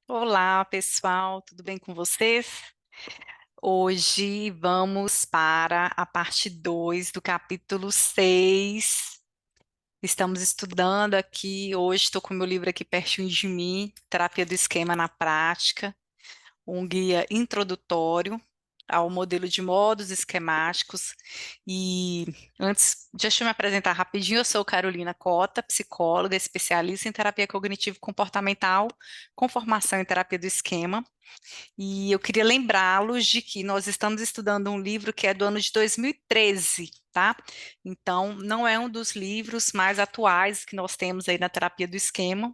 Olá, pessoal, tudo bem com vocês? Hoje vamos para a parte 2 do capítulo 6. Estamos estudando aqui, hoje estou com meu livro aqui pertinho de mim, Terapia do Esquema na Prática, um guia introdutório ao modelo de modos esquemáticos. E antes, deixa eu me apresentar rapidinho, eu sou Carolina Cota, psicóloga, especialista em terapia cognitivo-comportamental, com formação em terapia do esquema. E eu queria lembrá-los de que nós estamos estudando um livro que é do ano de 2013, tá? Então, não é um dos livros mais atuais que nós temos aí na terapia do esquema,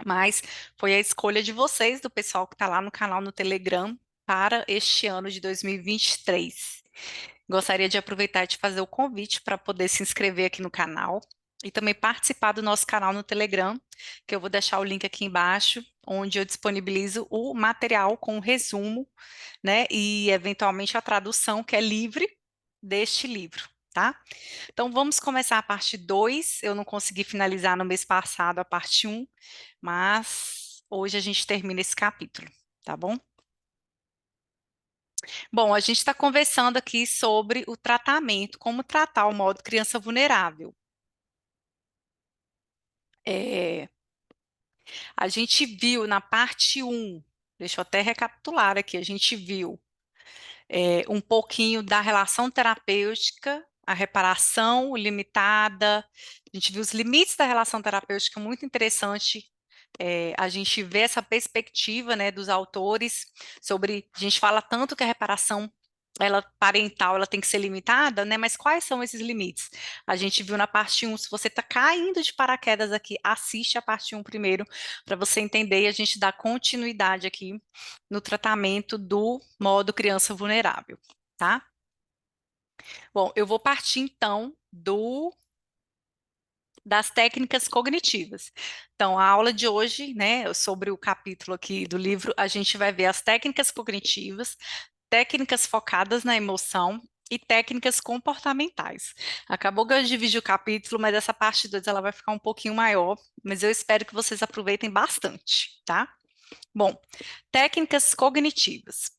mas foi a escolha de vocês, do pessoal que está lá no canal no Telegram, para este ano de 2023. Gostaria de aproveitar e de fazer o convite para poder se inscrever aqui no canal e também participar do nosso canal no Telegram, que eu vou deixar o link aqui embaixo, onde eu disponibilizo o material com o resumo, né, e eventualmente a tradução, que é livre, deste livro, tá? Então vamos começar a parte 2. Eu não consegui finalizar no mês passado a parte 1, mas hoje a gente termina esse capítulo, tá bom? Bom, a gente está conversando aqui sobre o tratamento, como tratar o modo criança vulnerável. É, a gente viu na parte um, deixa eu até recapitular aqui, a gente viu um pouquinho da relação terapêutica, a reparação limitada, a gente viu os limites da relação terapêutica, muito interessante. A gente vê essa perspectiva, né, dos autores sobre, a gente fala tanto que a reparação parental ela tem que ser limitada, né? Mas quais são esses limites? A gente viu na parte um. Se você está caindo de paraquedas aqui, assiste a parte um primeiro, para você entender e a gente dar continuidade aqui no tratamento do modo criança vulnerável, tá? Bom, eu vou partir então das técnicas cognitivas. Então, a aula de hoje, né, sobre o capítulo aqui do livro, a gente vai ver as técnicas cognitivas, técnicas focadas na emoção e técnicas comportamentais. Acabou que eu dividi o capítulo, mas essa parte 2 ela vai ficar um pouquinho maior, mas eu espero que vocês aproveitem bastante, tá? Bom, técnicas cognitivas.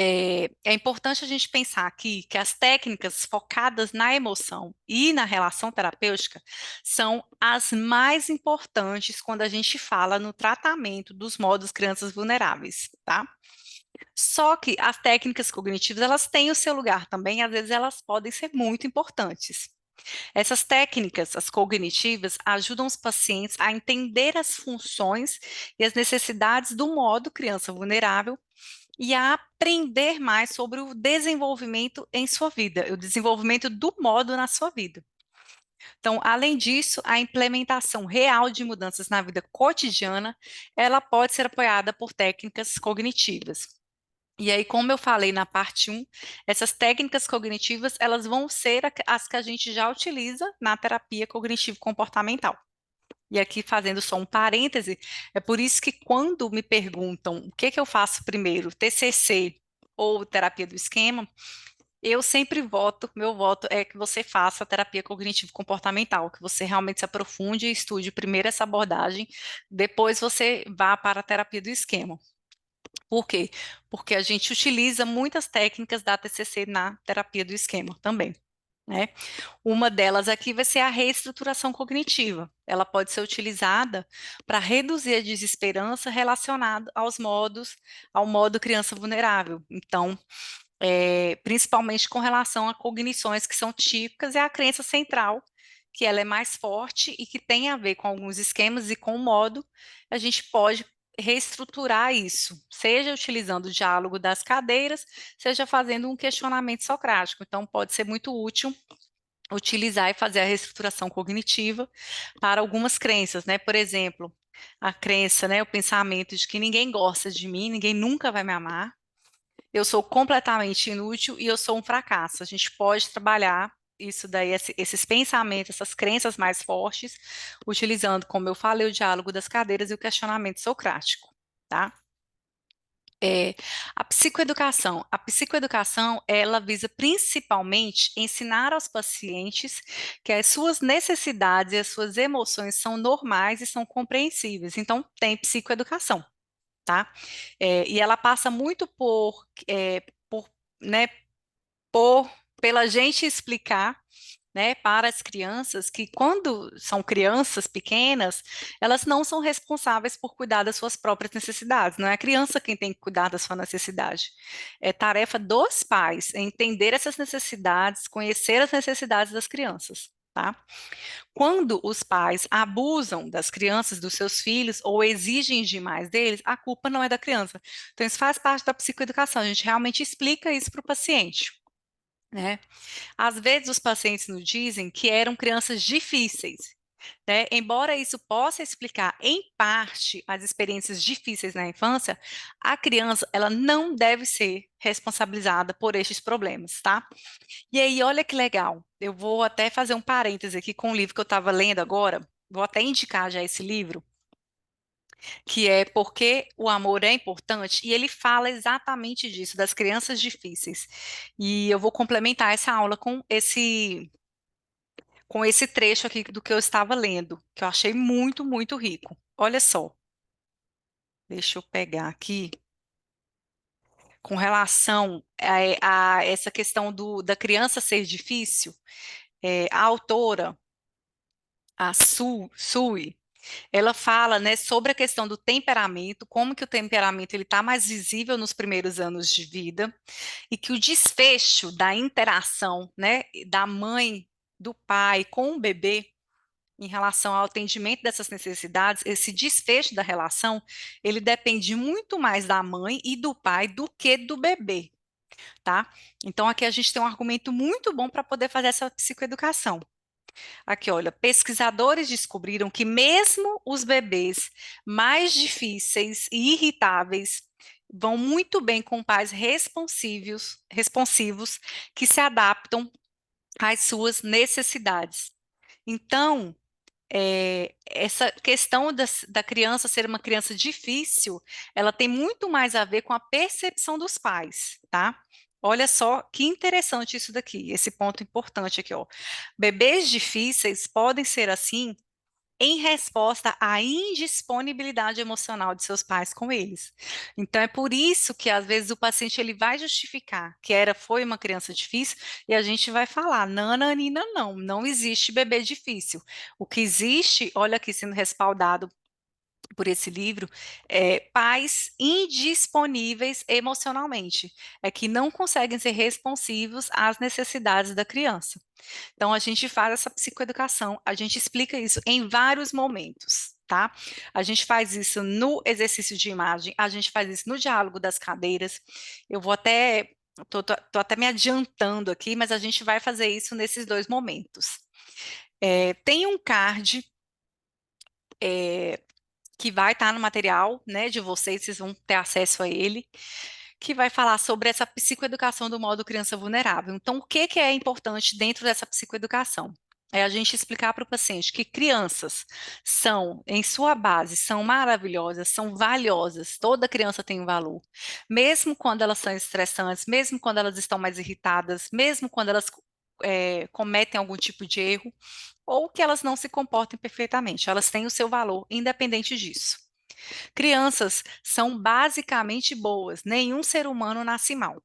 É importante a gente pensar aqui que as técnicas focadas na emoção e na relação terapêutica são as mais importantes quando a gente fala no tratamento dos modos crianças vulneráveis, tá? Só que as técnicas cognitivas, elas têm o seu lugar também, às vezes elas podem ser muito importantes. Essas técnicas, as cognitivas, ajudam os pacientes a entender as funções e as necessidades do modo criança vulnerável e a aprender mais sobre o desenvolvimento em sua vida, o desenvolvimento do modo na sua vida. Então, além disso, a implementação real de mudanças na vida cotidiana, ela pode ser apoiada por técnicas cognitivas. E aí, como eu falei na parte um, essas técnicas cognitivas, elas vão ser as que a gente já utiliza na terapia cognitivo-comportamental. E aqui, fazendo só um parêntese, é por isso que quando me perguntam o que que eu faço primeiro, TCC ou terapia do esquema, eu sempre voto, meu voto é que você faça a terapia cognitivo-comportamental, que você realmente se aprofunde e estude primeiro essa abordagem, depois você vá para a terapia do esquema. Por quê? Porque a gente utiliza muitas técnicas da TCC na terapia do esquema também, né? Uma delas aqui vai ser a reestruturação cognitiva. Ela pode ser utilizada para reduzir a desesperança relacionada ao modo criança vulnerável. Então, principalmente com relação a cognições que são típicas, é a crença central, que ela é mais forte e que tem a ver com alguns esquemas e com o modo, a gente pode reestruturar isso, seja utilizando o diálogo das cadeiras, seja fazendo um questionamento socrático. Então, pode ser muito útil utilizar e fazer a reestruturação cognitiva para algumas crenças, né? Por exemplo, a crença, né, o pensamento de que ninguém gosta de mim, ninguém nunca vai me amar, eu sou completamente inútil e eu sou um fracasso. A gente pode trabalhar isso daí, esses pensamentos, essas crenças mais fortes, utilizando, como eu falei, o diálogo das cadeiras e o questionamento socrático, tá? É, a psicoeducação. A psicoeducação, ela visa principalmente ensinar aos pacientes que as suas necessidades e as suas emoções são normais e são compreensíveis. Então, tem psicoeducação. tá? E ela passa muito por, né, por, pela gente explicar, né, para as crianças que quando são crianças pequenas, elas não são responsáveis por cuidar das suas próprias necessidades, não é a criança quem tem que cuidar da sua necessidade. É tarefa dos pais entender essas necessidades, conhecer as necessidades das crianças, tá? Quando os pais abusam das crianças, dos seus filhos, ou exigem demais deles, a culpa não é da criança. Então, isso faz parte da psicoeducação, a gente realmente explica isso para o paciente, né? Às vezes os pacientes nos dizem que eram crianças difíceis, né? Embora isso possa explicar em parte as experiências difíceis na infância, a criança ela não deve ser responsabilizada por estes problemas, tá? E aí, olha que legal. Eu vou até fazer um parêntese aqui com o livro que eu estava lendo agora. Vou até indicar já esse livro, que é Porque o Amor é Importante, e ele fala exatamente disso, das crianças difíceis. E eu vou complementar essa aula com esse trecho aqui do que eu estava lendo, que eu achei muito, muito rico. Olha só, deixa eu pegar aqui, com relação a essa questão da criança ser difícil, a autora, a Sui, ela fala, né, sobre a questão do temperamento, como que o temperamento ele está mais visível nos primeiros anos de vida, e que o desfecho da interação, né, da mãe, do pai com o bebê, em relação ao atendimento dessas necessidades, esse desfecho da relação, ele depende muito mais da mãe e do pai do que do bebê, tá? Então aqui a gente tem um argumento muito bom para poder fazer essa psicoeducação. Aqui, olha, pesquisadores descobriram que mesmo os bebês mais difíceis e irritáveis vão muito bem com pais responsivos que se adaptam às suas necessidades. Então, essa questão da criança ser uma criança difícil, ela tem muito mais a ver com a percepção dos pais, tá? Olha só que interessante isso daqui, esse ponto importante aqui, ó. Bebês difíceis podem ser assim em resposta à indisponibilidade emocional de seus pais com eles. Então é por isso que às vezes o paciente ele vai justificar que foi uma criança difícil e a gente vai falar, nananina, não, não existe bebê difícil. O que existe, olha aqui sendo respaldado por esse livro, pais indisponíveis emocionalmente, é que não conseguem ser responsivos às necessidades da criança. Então, a gente faz essa psicoeducação, a gente explica isso em vários momentos, tá? A gente faz isso no exercício de imagem, a gente faz isso no diálogo das cadeiras. Eu vou até, tô até me adiantando aqui, mas a gente vai fazer isso nesses dois momentos. Tem um card que vai estar no material, né, de vocês vão ter acesso a ele, que vai falar sobre essa psicoeducação do modo criança vulnerável. Então, o que que é importante dentro dessa psicoeducação? É a gente explicar para o paciente que crianças são, em sua base, são maravilhosas, são valiosas, toda criança tem um valor. Mesmo quando elas são estressantes, mesmo quando elas estão mais irritadas, mesmo quando elas cometem algum tipo de erro, ou que elas não se comportem perfeitamente, elas têm o seu valor, independente disso. Crianças são basicamente boas, nenhum ser humano nasce mal.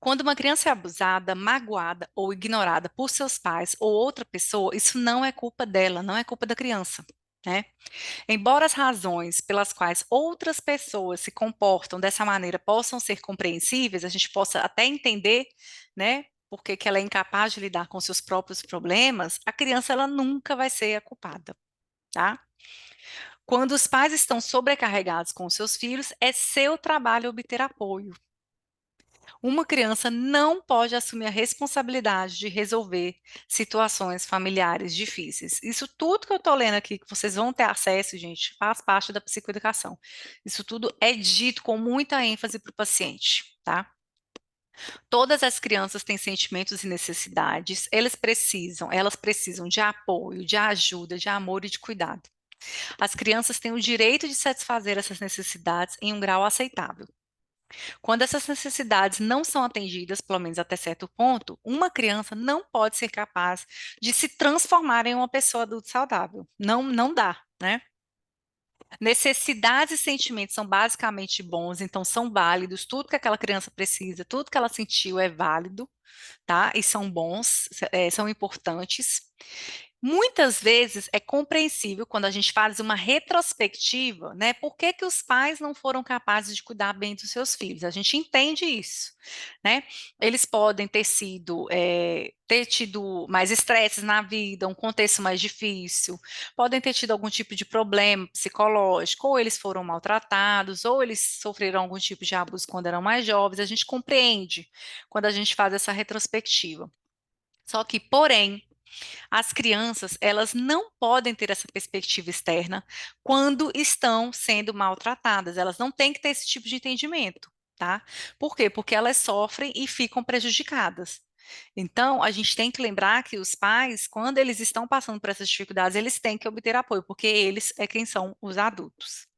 Quando uma criança é abusada, magoada ou ignorada por seus pais ou outra pessoa, isso não é culpa dela, não é culpa da criança, né? Embora as razões pelas quais outras pessoas se comportam dessa maneira possam ser compreensíveis, a gente possa até entender, né? Por que ela é incapaz de lidar com seus próprios problemas, a criança ela nunca vai ser a culpada, tá? Quando os pais estão sobrecarregados com seus filhos, é seu trabalho obter apoio. Uma criança não pode assumir a responsabilidade de resolver situações familiares difíceis. Isso tudo que eu estou lendo aqui, que vocês vão ter acesso, gente, faz parte da psicoeducação. Isso tudo é dito com muita ênfase para o paciente, tá? Todas as crianças têm sentimentos e necessidades, elas precisam de apoio, de ajuda, de amor e de cuidado. As crianças têm o direito de satisfazer essas necessidades em um grau aceitável. Quando essas necessidades não são atendidas, pelo menos até certo ponto, uma criança não pode ser capaz de se transformar em uma pessoa adulta saudável. Não, não dá, né? Necessidades e sentimentos são basicamente bons, então são válidos. Tudo que aquela criança precisa, tudo que ela sentiu é válido, tá? E são bons, são importantes. Muitas vezes é compreensível quando a gente faz uma retrospectiva, né? Por que que os pais não foram capazes de cuidar bem dos seus filhos? A gente entende isso, né? Eles podem ter tido mais estresses na vida, um contexto mais difícil, podem ter tido algum tipo de problema psicológico, ou eles foram maltratados, ou eles sofreram algum tipo de abuso quando eram mais jovens. A gente compreende quando a gente faz essa retrospectiva. Só que, porém, as crianças, elas não podem ter essa perspectiva externa quando estão sendo maltratadas. Elas não têm que ter esse tipo de entendimento, tá? Por quê? Porque elas sofrem e ficam prejudicadas. Então, a gente tem que lembrar que os pais, quando eles estão passando por essas dificuldades, eles têm que obter apoio, porque eles é quem são os adultos.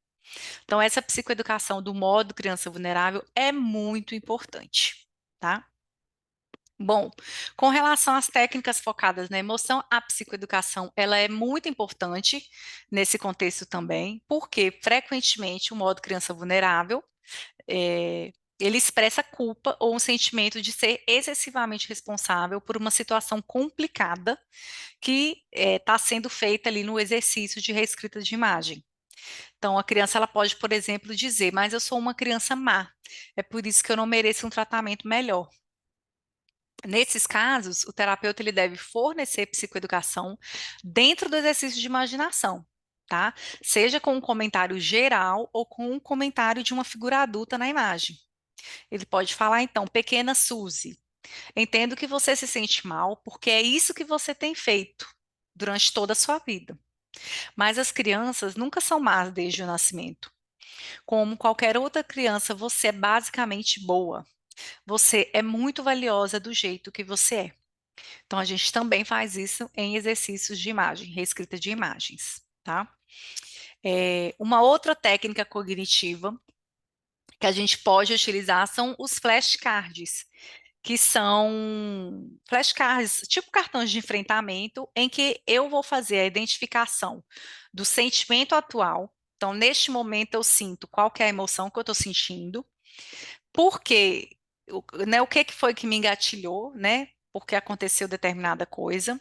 Então, essa psicoeducação do modo criança vulnerável é muito importante, tá? Bom, com relação às técnicas focadas na emoção, a psicoeducação ela é muito importante nesse contexto também, porque frequentemente o modo criança vulnerável ele expressa culpa ou um sentimento de ser excessivamente responsável por uma situação complicada que está sendo feita ali no exercício de reescrita de imagem. Então, a criança ela pode, por exemplo, dizer: mas eu sou uma criança má, é por isso que eu não mereço um tratamento melhor. Nesses casos, o terapeuta ele deve fornecer psicoeducação dentro do exercício de imaginação, tá? Seja com um comentário geral ou com um comentário de uma figura adulta na imagem. Ele pode falar, então, pequena Suzy, entendo que você se sente mal porque é isso que você tem feito durante toda a sua vida. Mas as crianças nunca são más desde o nascimento. Como qualquer outra criança, você é basicamente boa. Você é muito valiosa do jeito que você é. Então, a gente também faz isso em exercícios de imagem, reescrita de imagens, tá? Uma outra técnica cognitiva que a gente pode utilizar são os flashcards, que são flashcards, tipo cartões de enfrentamento, em que eu vou fazer a identificação do sentimento atual. Então, neste momento, eu sinto qual que é a emoção que eu estou sentindo, por quê, né, o que que foi que me engatilhou, né? Porque aconteceu determinada coisa.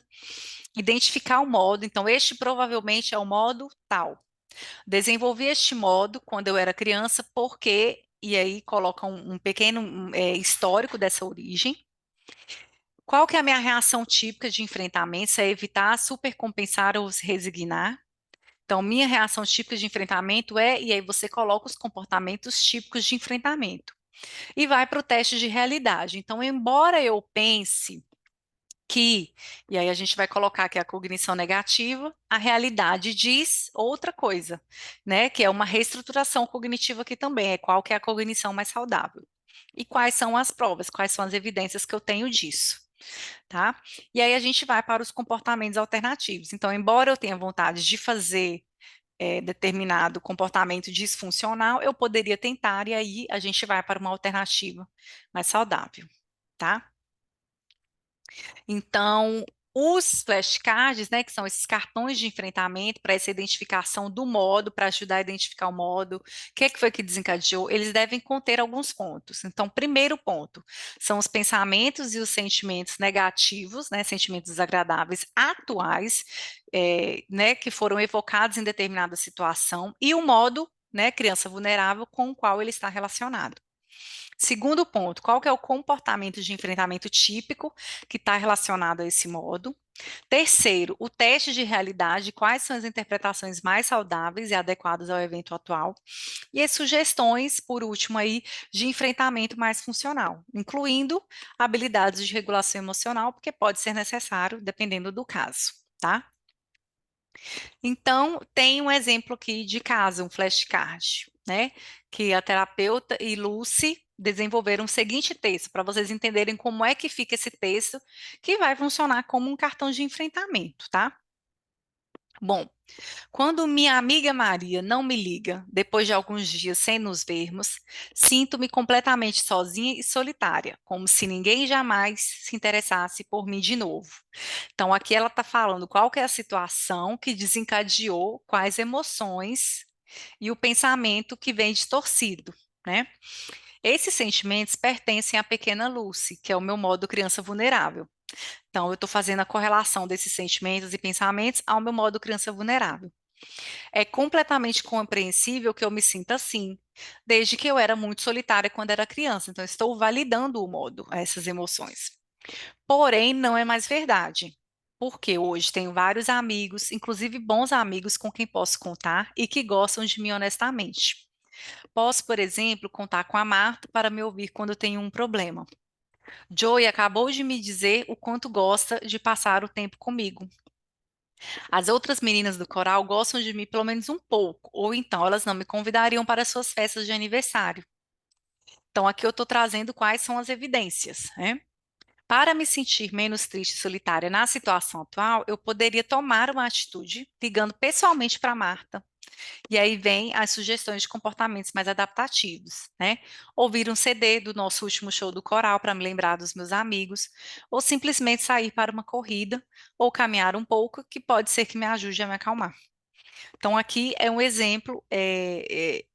Identificar o modo, então este provavelmente é o modo tal. Desenvolvi este modo quando eu era criança, porque, e aí coloca um pequeno histórico dessa origem. Qual que é a minha reação típica de enfrentamento? É evitar, supercompensar ou se resignar. Então, minha reação típica de enfrentamento e aí você coloca os comportamentos típicos de enfrentamento. E vai para o teste de realidade. Então, embora eu pense e aí a gente vai colocar aqui a cognição negativa, a realidade diz outra coisa, né? Que é uma reestruturação cognitiva aqui também, é qual que é a cognição mais saudável. E quais são as provas, quais são as evidências que eu tenho disso, tá? E aí a gente vai para os comportamentos alternativos. Então, embora eu tenha vontade de fazer determinado comportamento disfuncional, eu poderia tentar, e aí a gente vai para uma alternativa mais saudável, tá? Então, os flashcards, né, que são esses cartões de enfrentamento para essa identificação do modo, para ajudar a identificar o modo, o que é que foi que desencadeou, eles devem conter alguns pontos. Então, primeiro ponto, são os pensamentos e os sentimentos negativos, né, sentimentos desagradáveis atuais, né, que foram evocados em determinada situação, e o modo, né, criança vulnerável, com o qual ele está relacionado. Segundo ponto, qual que é o comportamento de enfrentamento típico que está relacionado a esse modo? Terceiro, o teste de realidade, quais são as interpretações mais saudáveis e adequadas ao evento atual? E as sugestões, por último, aí, de enfrentamento mais funcional, incluindo habilidades de regulação emocional, porque pode ser necessário, dependendo do caso, tá? Então, tem um exemplo aqui de caso, um flashcard, né? Que a terapeuta e Lucy desenvolveram o seguinte texto, para vocês entenderem como é que fica esse texto, que vai funcionar como um cartão de enfrentamento, tá? Bom, quando minha amiga Maria não me liga, depois de alguns dias sem nos vermos, sinto-me completamente sozinha e solitária, como se ninguém jamais se interessasse por mim de novo. Então, aqui ela está falando qual que é a situação que desencadeou, quais emoções e o pensamento que vem distorcido, né? Esses sentimentos pertencem à pequena Lucy, que é o meu modo criança vulnerável. Então, eu estou fazendo a correlação desses sentimentos e pensamentos ao meu modo criança vulnerável. É completamente compreensível que eu me sinta assim, desde que eu era muito solitária quando era criança. Então, estou validando o modo, essas emoções. Porém, não é mais verdade. Porque hoje tenho vários amigos, inclusive bons amigos com quem posso contar e que gostam de mim honestamente. Posso, por exemplo, contar com a Marta para me ouvir quando eu tenho um problema. Joey acabou de me dizer o quanto gosta de passar o tempo comigo. As outras meninas do coral gostam de mim pelo menos um pouco, ou então elas não me convidariam para suas festas de aniversário. Então, aqui eu estou trazendo quais são as evidências, né? Para me sentir menos triste e solitária na situação atual, eu poderia tomar uma atitude ligando pessoalmente para Marta. E aí vem as sugestões de comportamentos mais adaptativos, né? Ouvir um CD do nosso último show do coral para me lembrar dos meus amigos, ou simplesmente sair para uma corrida ou caminhar um pouco, que pode ser que me ajude a me acalmar. Então, aqui é um exemplo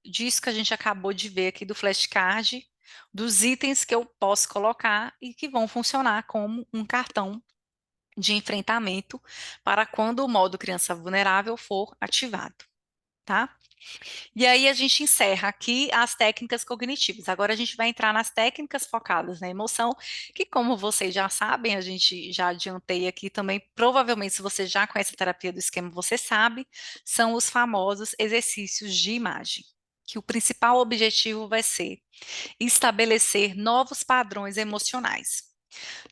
disso que a gente acabou de ver aqui do flashcard, dos itens que eu posso colocar e que vão funcionar como um cartão de enfrentamento para quando o modo criança vulnerável for ativado, tá? E aí a gente encerra aqui as técnicas cognitivas. Agora a gente vai entrar nas técnicas focadas na emoção, que como vocês já sabem, a gente já adiantei aqui também, provavelmente se você já conhece a terapia do esquema, você sabe, são os famosos exercícios de imagem, que o principal objetivo vai ser estabelecer novos padrões emocionais.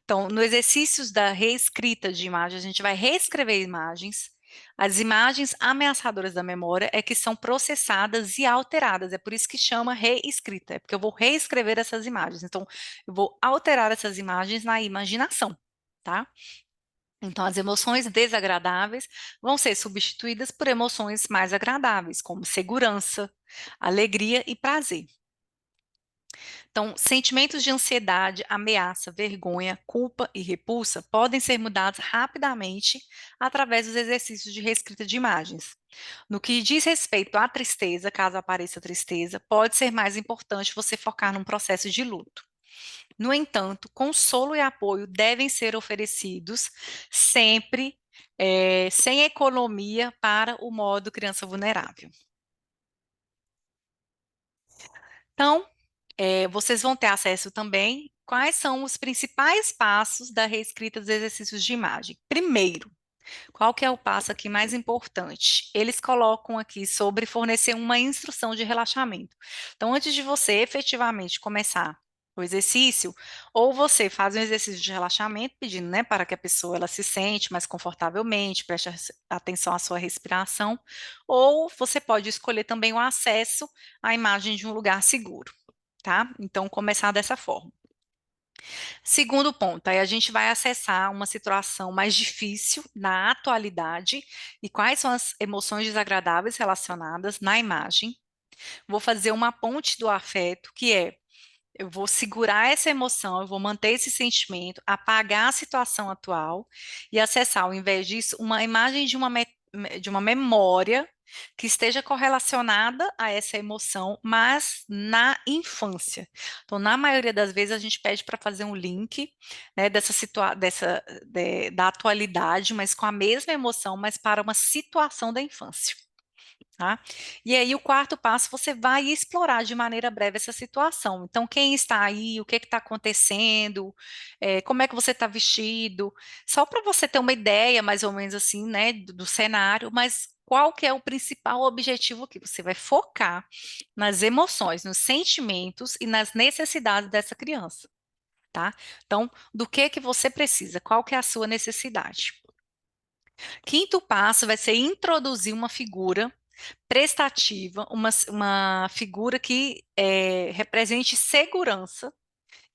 Então, no exercícios da reescrita de imagens, a gente vai reescrever imagens. As imagens ameaçadoras da memória é que são processadas e alteradas. É por isso que chama reescrita, é porque eu vou reescrever essas imagens. Então, eu vou alterar essas imagens na imaginação, tá? Então, as emoções desagradáveis vão ser substituídas por emoções mais agradáveis, como segurança, alegria e prazer. Então, sentimentos de ansiedade, ameaça, vergonha, culpa e repulsa podem ser mudados rapidamente através dos exercícios de reescrita de imagens. No que diz respeito à tristeza, caso apareça tristeza, pode ser mais importante você focar num processo de luto. No entanto, consolo e apoio devem ser oferecidos sempre, sem economia para o modo criança vulnerável. Então, vocês vão ter acesso também quais são os principais passos da reescrita dos exercícios de imagem. Primeiro, qual que é o passo aqui mais importante? Eles colocam aqui sobre fornecer uma instrução de relaxamento. Então, antes de você efetivamente começar o exercício, ou você faz um exercício de relaxamento, pedindo, né, para que a pessoa ela se sente mais confortavelmente, preste atenção à sua respiração, ou você pode escolher também o acesso à imagem de um lugar seguro, tá? Então, começar dessa forma. Segundo ponto, aí a gente vai acessar uma situação mais difícil na atualidade e quais são as emoções desagradáveis relacionadas na imagem. Vou fazer uma ponte do afeto, que é eu vou segurar essa emoção, eu vou manter esse sentimento, apagar a situação atual e acessar, ao invés disso, uma imagem de uma memória que esteja correlacionada a essa emoção, mas na infância. Então, na maioria das vezes, a gente pede para fazer um link, né, da atualidade, mas com a mesma emoção, mas para uma situação da infância. Tá? E aí, o quarto passo, você vai explorar de maneira breve essa situação. Então, quem está aí, o que está acontecendo, como é que você está vestido, só para você ter uma ideia, mais ou menos assim, né, do cenário, mas qual que é o principal objetivo aqui? Você vai focar nas emoções, nos sentimentos e nas necessidades dessa criança, tá? Então, do que você precisa? Qual que é a sua necessidade? Quinto passo vai ser introduzir uma figura prestativa, uma figura que represente segurança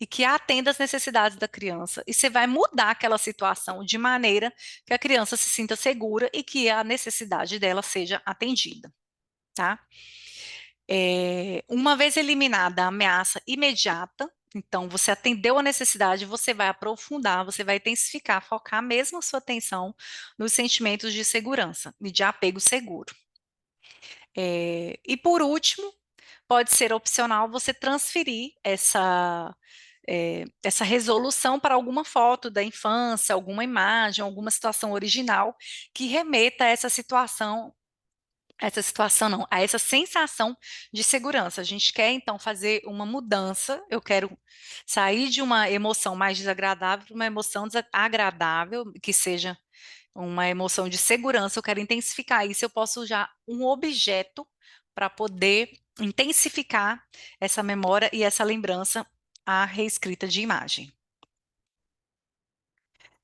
e que atenda às necessidades da criança. E você vai mudar aquela situação de maneira que a criança se sinta segura e que a necessidade dela seja atendida, tá? Uma vez eliminada a ameaça imediata, então você atendeu a necessidade, você vai aprofundar, você vai intensificar, focar mesmo a sua atenção nos sentimentos de segurança e de apego seguro. E por último, pode ser opcional você transferir essa resolução para alguma foto da infância, alguma imagem, alguma situação original que remeta a essa situação não, a essa sensação de segurança. A gente quer então fazer uma mudança, eu quero sair de uma emoção mais desagradável para uma emoção agradável, que seja uma emoção de segurança, eu quero intensificar isso, eu posso usar um objeto para poder intensificar essa memória e essa lembrança à reescrita de imagem.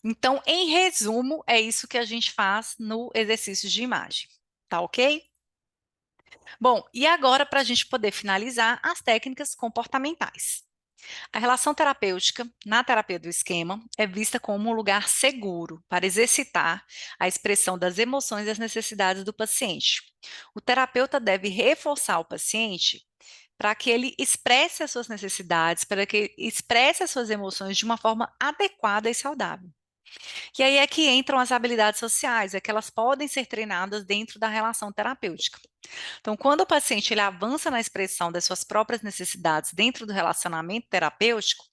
Então, em resumo, é isso que a gente faz no exercício de imagem, tá ok? Bom, e agora para a gente poder finalizar as técnicas comportamentais. A relação terapêutica, na terapia do esquema, é vista como um lugar seguro para exercitar a expressão das emoções e as necessidades do paciente. O terapeuta deve reforçar o paciente para que ele expresse as suas necessidades, para que ele expresse as suas emoções de uma forma adequada e saudável. E aí é que entram as habilidades sociais, é que elas podem ser treinadas dentro da relação terapêutica. Então, quando o paciente ele avança na expressão das suas próprias necessidades dentro do relacionamento terapêutico,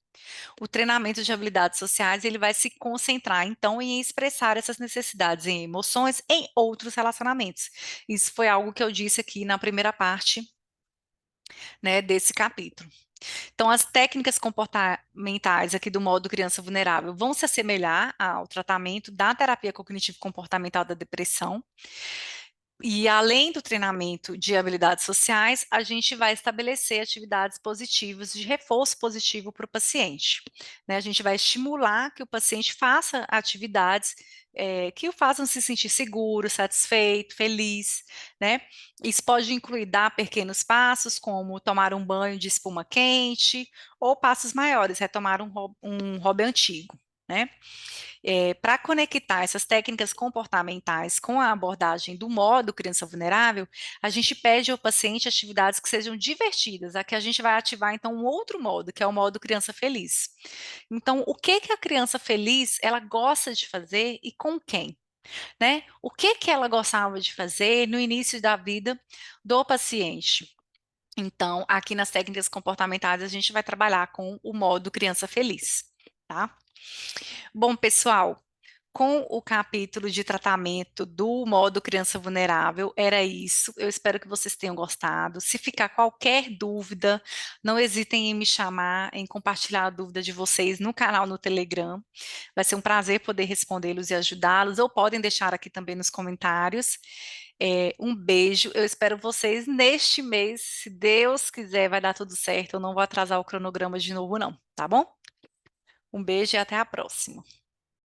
o treinamento de habilidades sociais ele vai se concentrar então em expressar essas necessidades em emoções em outros relacionamentos. Isso foi algo que eu disse aqui na primeira parte, né, desse capítulo. Então, as técnicas comportamentais aqui do modo criança vulnerável vão se assemelhar ao tratamento da terapia cognitivo-comportamental da depressão. E além do treinamento de habilidades sociais, a gente vai estabelecer atividades positivas de reforço positivo para o paciente, né? A gente vai estimular que o paciente faça atividades que o façam se sentir seguro, satisfeito, feliz, né? Isso pode incluir dar pequenos passos, como tomar um banho de espuma quente, ou passos maiores, retomar um hobby antigo, né? Para conectar essas técnicas comportamentais com a abordagem do modo criança vulnerável, a gente pede ao paciente atividades que sejam divertidas. Aqui a gente vai ativar então um outro modo, que é o modo criança feliz. Então, o que que a criança feliz ela gosta de fazer e com quem? Né? O que que ela gostava de fazer no início da vida do paciente? Então, aqui nas técnicas comportamentais, a gente vai trabalhar com o modo criança feliz, tá? Bom, pessoal, com o capítulo de tratamento do modo criança vulnerável, era isso. Eu espero que vocês tenham gostado. Se ficar qualquer dúvida, não hesitem em me chamar, em compartilhar a dúvida de vocês no canal no Telegram. Vai ser um prazer poder respondê-los e ajudá-los, ou podem deixar aqui também nos comentários. Um beijo. Eu espero vocês neste mês. Se Deus quiser, vai dar tudo certo. Eu não vou atrasar o cronograma de novo, não, tá bom? Um beijo e até a próxima.